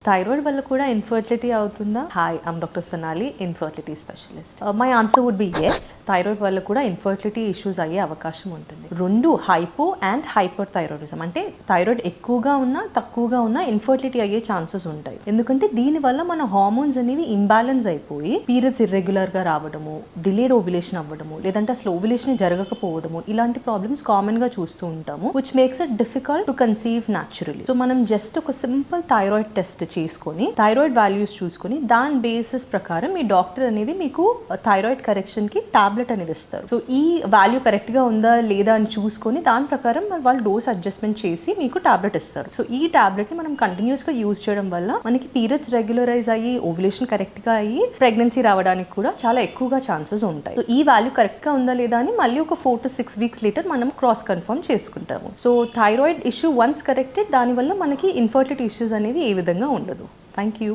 Thyroid వల్ల కూడా infertility అవుతుందా? Hi, I'm doctor Sanali, infertility specialist. My answer would be yes. Thyroid వల్ల కూడా ఇన్ఫర్టిలిటీ ఇష్యూస్ అయ్యే అవకాశం ఉంటుంది. రెండు హైపో అండ్ హైపర్ థైరాయిడిజం, అంటే థైరాయిడ్ ఎక్కువగా ఉన్నా తక్కువగా ఉన్నా ఇన్ఫర్టిలిటీ అయ్యే ఛాన్సెస్ ఉంటాయి. ఎందుకంటే దీనివల్ల మన హార్మోన్స్ అనేవి ఇంబ్యాలెన్స్ అయిపోయి పీరియడ్స్ ఇర్రెగ్యులర్ గా రావడము, డిలేడ్ ఓవ్యులేషన్ అవ్వడము, లేదంటే అసలు ఓవ్యులేషన్ జరగకపోవడము, ఇలాంటి ప్రాబ్లమ్స్ కామన్ గా చూస్తూ ఉంటాము, which makes it difficult to conceive naturally. So మనం జస్ట్ ఒక సింపుల్ థైరాయిడ్ టెస్ట్ చేసుకొని థైరాయిడ్ వాల్యూస్ చూసుకొని దాని బేసిస్ ప్రకారం మీ డాక్టర్ అనేది మీకు థైరాయిడ్ కరెక్షన్ కి టాబ్లెట్ అనేది ఇస్తారు. సో ఈ వాల్యూ కరెక్ట్ గా ఉందా లేదా అని చూసుకొని దాని ప్రకారం వాళ్ళు డోస్ అడ్జస్ట్మెంట్ చేసి మీకు టాబ్లెట్ ఇస్తారు. సో ఈ టాబ్లెట్ ని మనం కంటిన్యూస్ గా యూజ్ చేయడం వల్ల మనకి పీరియడ్స్ రెగ్యులరైజ్ అయ్యి ఓవ్యులేషన్ కరెక్ట్ గా అయ్యి ప్రెగ్నెన్సీ రావడానికి కూడా చాలా ఎక్కువగా ఛాన్సెస్ ఉంటాయి. సో ఈ వాల్యూ కరెక్ట్ గా ఉందా లేదా అని మళ్ళీ ఒక 4 to 6 weeks లేటర్ మనం క్రాస్ కన్ఫర్మ్ చేసుకుంటాము. So thyroid issue once corrected, దానివల్ల మనకి ఇన్ఫర్టిలిటీ ఇష్యూస్ అనేవి ఏ విధంగా ఉండదు. Thank you.